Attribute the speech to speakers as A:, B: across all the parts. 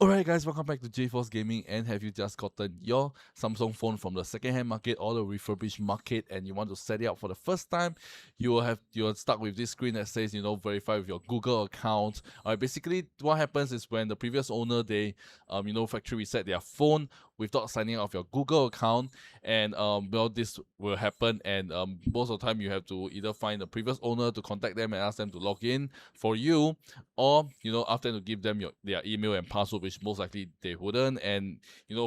A: Alright guys, welcome back to JForce Gaming. And have you just gotten your Samsung phone from the second-hand market or the refurbished market and you want to set it up for the first time? You're stuck with this screen that says, verify with your Google account. Alright, basically what happens is when the previous owner, they factory reset their phone without signing up your Google account, and this will happen, and most of the time you have to either find the previous owner to contact them and ask them to log in for you, or after to give them their email and password, which most likely they wouldn't. And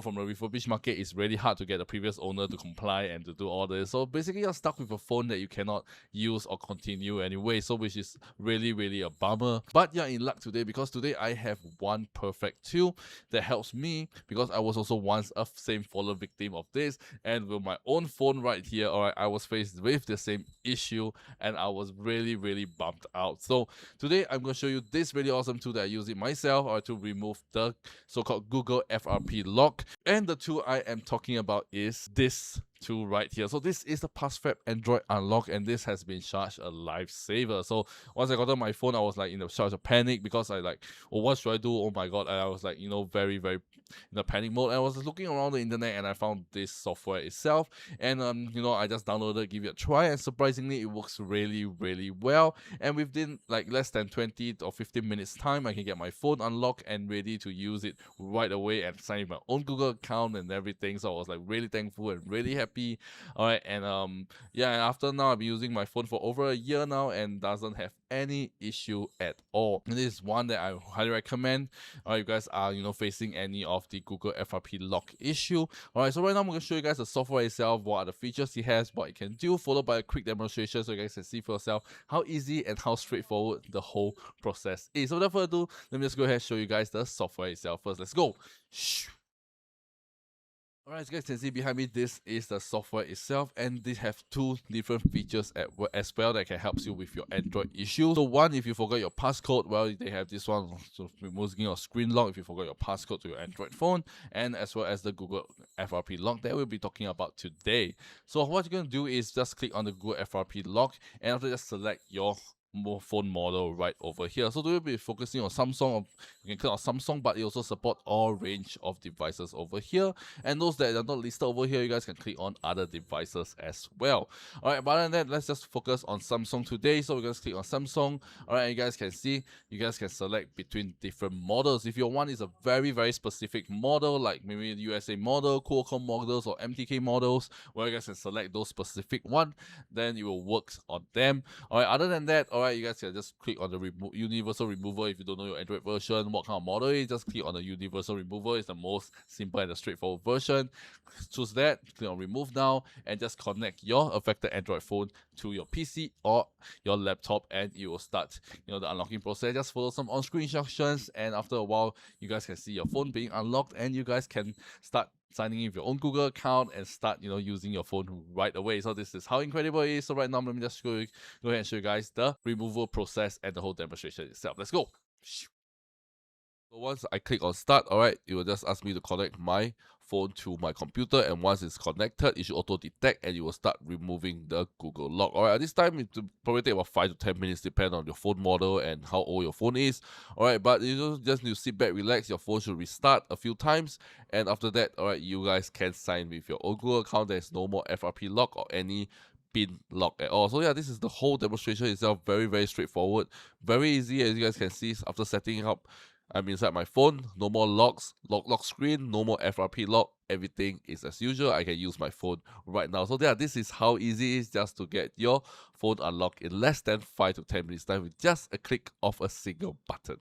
A: from the refurbished market, it's really hard to get the previous owner to comply and to do all this. So basically you're stuck with a phone that you cannot use or continue anyway, so which is really a bummer. But you're in luck today, because today I have one perfect tool that helps me, because I was also once a same fallen victim of this, and with my own phone right here, alright, I was faced with the same issue and I was really bummed out. So today I'm going to show you this really awesome tool that I use it myself, or to remove the so-called Google FRP lock. And the tool I am talking about is this tool right here. So this is the PassFab Android Unlock, and this has been such a lifesaver. So once I got on my phone, I was like in a such a panic, because I like, oh, what should I do? Oh my god. And I was like, very in a panic mode. And I was looking around the internet and I found this software itself, and I just downloaded it, give it a try, and surprisingly it works really well. And within like less than 20 or 15 minutes time, I can get my phone unlocked and ready to use it right away and sign my own Google account and everything. So I was like really thankful and really happy. Alright, and yeah, and after now I've been using my phone for over a year now and doesn't have any issue at all. And this is one that I highly recommend. Alright, you guys are facing any of the Google FRP lock issue. Alright, so right now I'm going to show you guys the software itself, what are the features it has, what it can do, followed by a quick demonstration so you guys can see for yourself how easy and how straightforward the whole process is. So without further ado, let me just go ahead and show you guys the software itself first. Let's go. Alright, as you guys can see behind me, this is the software itself, and they have two different features as well that can help you with your Android issue. So one, if you forgot your passcode, well, they have this one, so removing your screen lock if you forgot your passcode to your Android phone, and as well as the Google FRP lock that we'll be talking about today. So what you're going to do is just click on the Google FRP lock, and after just select your phone model right over here. So we'll be focusing on Samsung. You can click on Samsung, but it also support all range of devices over here, and those that are not listed over here, you guys can click on other devices as well. Alright, but other than that, let's just focus on Samsung today. So we're going to click on Samsung. Alright, you guys can see, you guys can select between different models. If your one is a very specific model, like maybe the USA model, Qualcomm models, or MTK models, where you guys can select those specific one, then it will work on them. Alright, other than that, alright, you guys can just click on the universal remover. If you don't know your Android version, what kind of model it is, just click on the universal remover. It's the most simple and the straightforward version. Choose that, click on remove now, and just connect your affected Android phone to your PC or your laptop, and it will start the unlocking process. Just follow some on-screen instructions, and after a while you guys can see your phone being unlocked, and you guys can start signing in with your own Google account and start using your phone right away. So this is how incredible it is. So right now let me just go ahead and show you guys the removal process and the whole demonstration itself. Let's go. So once I click on start, alright, it will just ask me to connect my phone to my computer, and once it's connected, it should auto detect and it will start removing the Google lock. Alright, at this time it will probably take about 5 to 10 minutes depending on your phone model and how old your phone is. Alright, but you just need to sit back, relax. Your phone should restart a few times, and after that, alright, you guys can sign with your own Google account. There's no more FRP lock or any pin lock at all. So yeah, this is the whole demonstration itself. Very straightforward, very easy. As you guys can see, after setting up, I'm inside my phone, no more locks, lock screen, no more FRP lock. Everything is as usual. I can use my phone right now. So yeah, this is how easy it is just to get your phone unlocked in less than 5 to 10 minutes time with just a click of a single button.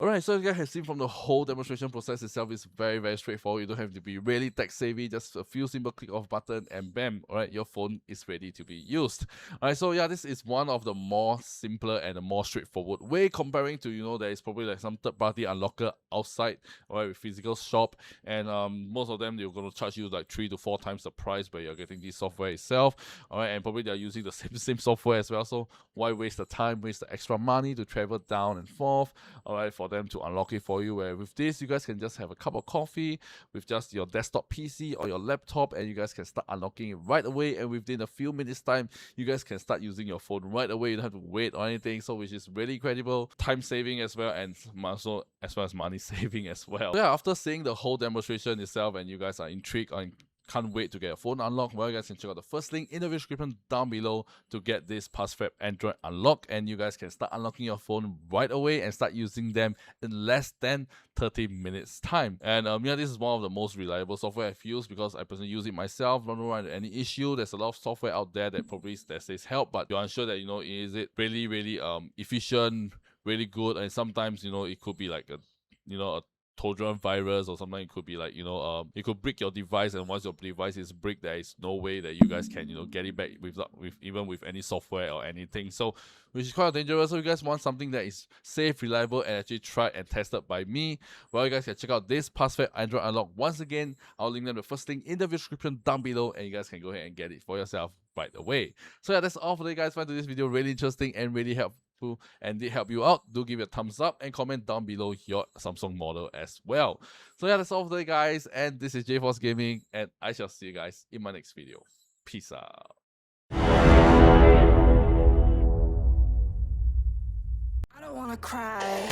A: Alright, so you guys have seen from the whole demonstration process itself, is very straightforward. You don't have to be really tech savvy, just a few simple click of button and bam, alright, your phone is ready to be used. Alright, so yeah, this is one of the more simpler and a more straightforward way, comparing to, there is probably like some third-party unlocker outside, alright, with physical shop, and most of them, they're going to charge you like 3 to 4 times the price where you're getting this software itself, alright, and probably they're using the same software as well, so why waste the time, waste the extra money to travel down and forth, alright, for for them to unlock it for you, where with this you guys can just have a cup of coffee with just your desktop PC or your laptop, and you guys can start unlocking it right away, and within a few minutes time you guys can start using your phone right away. You don't have to wait or anything, so which is really incredible, time saving as well, and also as well as money saving as well. So yeah, after seeing the whole demonstration itself and you guys are intrigued and can't wait to get your phone unlocked, well, you guys can check out the first link in the description down below to get this PassFab Android unlock, and you guys can start unlocking your phone right away and start using them in less than 30 minutes time. And yeah, this is one of the most reliable software I've used because I personally use it myself. Don't run into any issue. There's a lot of software out there that probably says help, but you're unsure that, you know, is it really efficient, really good, and sometimes, you know, it could be like a, you know, a Trojan virus, or sometimes it could be like, you know, it could break your device, and once your device is bricked, there is no way that you guys can, you know, get it back with even with any software or anything. So which is quite dangerous. So you guys want something that is safe, reliable, and actually tried and tested by me, well, you guys can check out this PassFab Android unlock. Once again, I'll link them the first link in the description down below, and you guys can go ahead and get it for yourself right away. So yeah, that's all for today, guys. Find this video really interesting and really helpful and did help you out, do give it a thumbs up and comment down below your Samsung model as well. So yeah, that's all for today, guys, and this is JForce Gaming, and I shall see you guys in my next video. Peace out.
B: I don't wanna cry.